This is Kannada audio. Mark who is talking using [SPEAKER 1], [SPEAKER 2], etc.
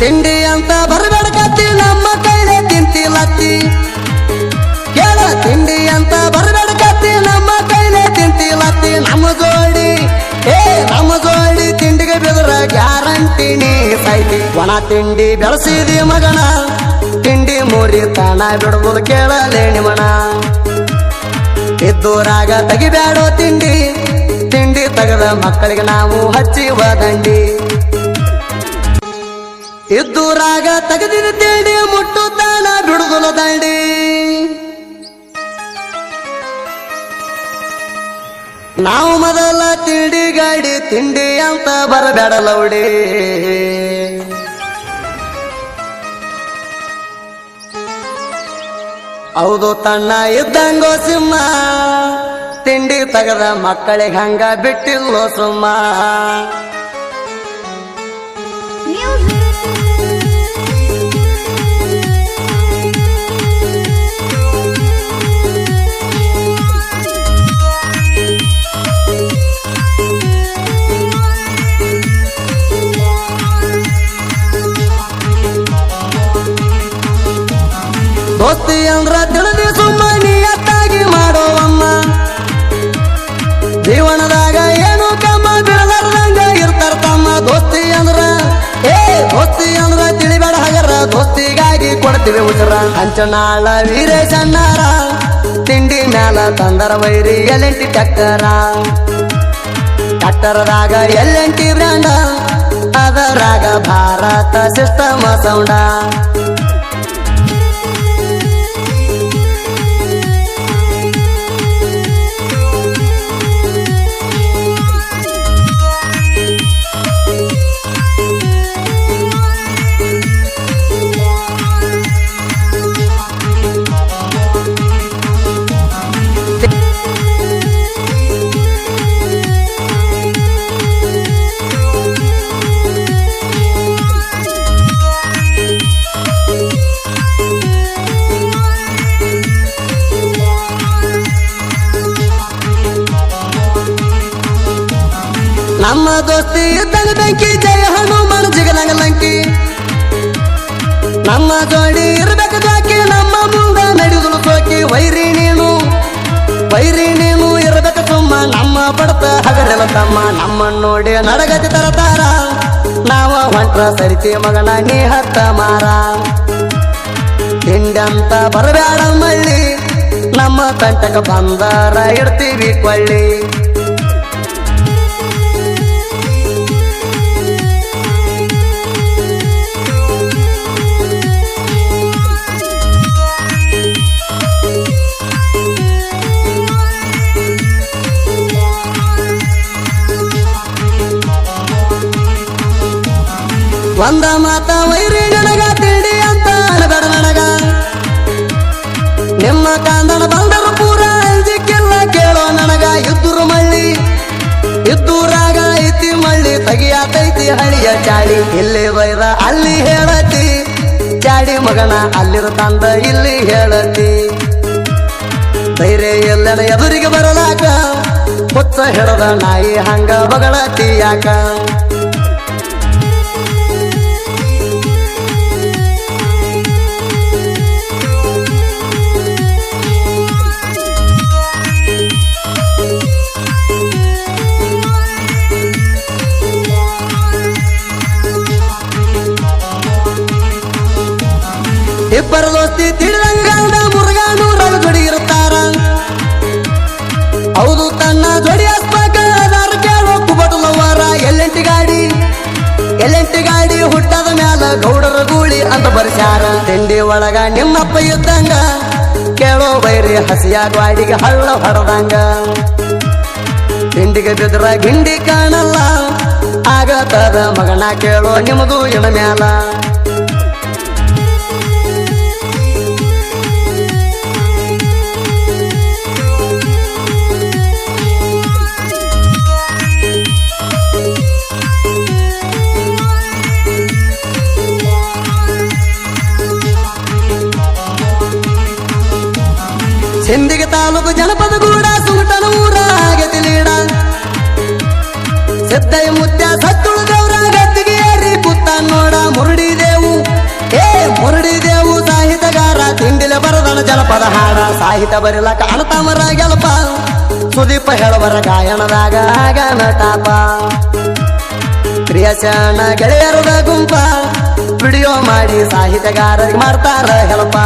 [SPEAKER 1] ತಿಂಡಿ ಅಂತ ಬರಬೇಡಕತ್ತಿ ನಮ್ಮ ಕೈಲೇ ತಿಂತಿಲತ್ತಿ ಕೇಳ ತಿಂಡಿ ಅಂತ ಬರಬೇಡಕತ್ತಿ ನಮ್ಮ ಕೈಲೇ ತಿಂತಿಲತ್ತಿ ನಮ್ಮ ಜೋಡಿ ತಿಂಡಿಗೆ ಬೆದರ ಗ್ಯಾರಂಟಿ ನೀ ಸೈತಿ ಒಣ ತಿಂಡಿ ಬೆಳೆಸಿದಿ ಮಗನ ತಿಂಡಿ ಮೂರಿ ತಾಣ ಬಿಡುವುದು ಕೇಳಲೇ ನಿಮಣ ಇದ್ದೂರಾಗ ತೆಗಿಬ್ಯಾಡೋ ತಿಂಡಿ ತೆಗೆದ ಮಕ್ಕಳಿಗೆ ನಾವು ಹಚ್ಚಿವ ದಂಡಿ ಇದ್ದೂರಾಗ ತೆಗೆದಿದ ತಿಂಡಿ ಮುಟ್ಟು ತಾಣ ಬಿಡುವುದಿಲ್ಲ ದಂಡಿ ನಾವು ಮೊದಲ ತಿಂಡಿ ಗಾಡಿ ತಿಂಡಿ ಅಂತ ಬರಬೇಡಲೌಡಿ ಹೌದು ತಣ್ಣ ಇದ್ದಂಗೋ ಸಿಂಹ ತಿಂಡಿ ತೆಗೆದ ಮಕ್ಕಳಿಗೆ ಹಂಗ ಬಿಟ್ಟಿಲ್ಲೋ ಸುಮ್ಮ ದೋಸ್ತಿ ಅಂದ್ರ ತಿಳಿದಿ ಸುಮ್ಮ ನಿಯತ್ತಾಗಿ ಮಾಡೋವಮ್ಮ ಜೀವನದಾಗ ಏನು ಕಮ್ಮ ಬಿಡಲಾರ್ದಂಗ ಇರ್ತಾರ ತಮ್ಮ ದೋಸ್ತಿ ಅಂದ್ರ ತಿಳಿಬೇಡ ಹಗರ ದೋಸ್ತಿಗಾಗಿ ಕೊಡ್ತೀವಿ ಉಸಿರ ಹಂಚನಾಳ ವೀರೇಶ ಅಣ್ಣಾರ ತಿಂಡಿ ಮ್ಯಾಲ ತಂದರ ವೈರಿ ಎಲೆಂಟಿ ಟ್ಯಾಕ್ಟರದಾಗ ಎಲೆಂಟಿ ಬ್ರ್ಯಾಂಡ ಅದರಾಗ ಭಾರತ ಸಿಸ್ಟಮ್ ಸೌಂಡ ನಮ್ಮ ದೋಸ್ತಿ ಇದ್ದಂಗ ಬೆಂಕಿ ಜಯ ಹನುಮಾನ ಜಿಗದಂಗ ಲಂಕಿ ನಮ್ಮ ಜೋಡಿ ಇರ್ಬೇಕು ಬಾಕಿ ನಮ್ಮ ಮುಂದ ನಡೆಯುವುದು ಸೋಕಿ ವೈರಿ ನೀನು ಇರ್ಬೇಕು ಸುಮ್ಮ ನಮ್ಮ ಪಡ್ತ ಹಗರೆಲ್ಲ ತಮ್ಮ ನಮ್ಮ ನೋಡಿ ನಡಗತಿ ತರತಾರ ನಾವ ಹೊಂಟ್ರ ಸರಿತಿ ಮಗನ ನೀ ಹತ್ತ ಮಾರ ತಿಂಡಂತ ಬರಬೇಡ ಮಳ್ಳಿ ನಮ್ಮ ಕಂಟಕ ಬಂದಾರ ಇಡ್ತೀವಿ ಕೊಳ್ಳಿ ಒಂದ ಮಾತ ವೈರಿ ನನಗ ತಿಂಡಿ ಅಂತ ಅನಬೇಡ ನನಗ ನಿಮ್ಮ ಕಾಂದನ ಬಂದರು ಪೂರ ಅಂಜಿಕ್ಕಿಲ್ಲ ಕೇಳೋ ನನಗ ಇದ್ದೂರಾಗ ಐತಿ ಮಳ್ಳಿ ತಗಿಯಾತೈತಿ ಹಳಿಯ ಚಾಡಿ ಇಲ್ಲಿ ಬೈದ ಅಲ್ಲಿ ಹೇಳತಿ ಚಾಡಿ ಮಗನ ಅಲ್ಲಿರ ತಂದ ಇಲ್ಲಿ ಹೇಳತಿ ಧೈರ್ಯ ಎಲ್ಲನ ಎದುರಿಗೆ ಬರಲಾಕ ಹುಚ್ಚ ಹಿಡದ ನಾಯಿ ಹಂಗ ಬಗಳತಿ ಯಾಕ ಇಬ್ಬರ ದೋಸ್ತಿ ತಿಳಿದಂಗ ಮುರುಗಾನೂರಾಗ ಜೋಡಿ ಇರ್ತಾರ ಹೌದು ತನ್ನ ಜೋಡಿ ಹಸ್ಪಾಕ ಅದಾರ ಕೇಳೋ ಕುಬಟಲವಾರ ಎಲ್ಲೆಂಟಿ ಗಾಡಿ ಹುಟ್ಟದ ಮ್ಯಾಲ ಗೌಡರ ಗೂಳಿ ಅಂತ ಬರ್ಸ್ಯಾರ ತಿಂಡಿ ಒಳಗ ನಿಮ್ಮಪ್ಪ ಇದ್ದಂಗ ಕೇಳೋ ಬೈರಿ ಹಸಿಯಾಗ ವಾಡಿಗೆ ಹಳ್ಳ ಹೊರದಂಗ ತಿಂಡಿಗೆ ಬಿದ್ರ ಗಿಂಡಿ ಕಾಣಲ್ಲ ಆಗತದ ಮಗನ ಕೇಳೋ ನಿಮಗೂ ಇನ ಮ್ಯಾಲ ಸಿಂದಿಗೆ ತಾಲೂಕು ಜನಪದ ಗೂಡ ಸುಮಟನ ಊರಾಗೆ ತಿಳಿಡ ಸಿದ್ದಯ್ಯ ಮುತ್ಯ ಸತ್ತುಳು ದೇವ್ರ ಗದ್ದಿಗೆ ಏರಿ ಕೂತ ನೋಡ ಮುರುಡಿ ದೇವ ಜನಪದ ಹಾಡ ಸಾಹಿತ್ಯ ಬರಿಲಕ ಅಣತಾಮರ ಗೆಳಪ ಸುದೀಪ ಹೇಳುವರ ಗಾಯನದಾಗ ಗಣತಾಪ ಕ್ರಿಯಶನ ಗೆಳೆಯರದ ಗುಂಪ ವಿಡಿಯೋ ಮಾಡಿ ಸಾಹಿತ್ಯಗಾರರಿಗೆ ಮಾಡ್ತಾರ ಹೆಲ್ಪ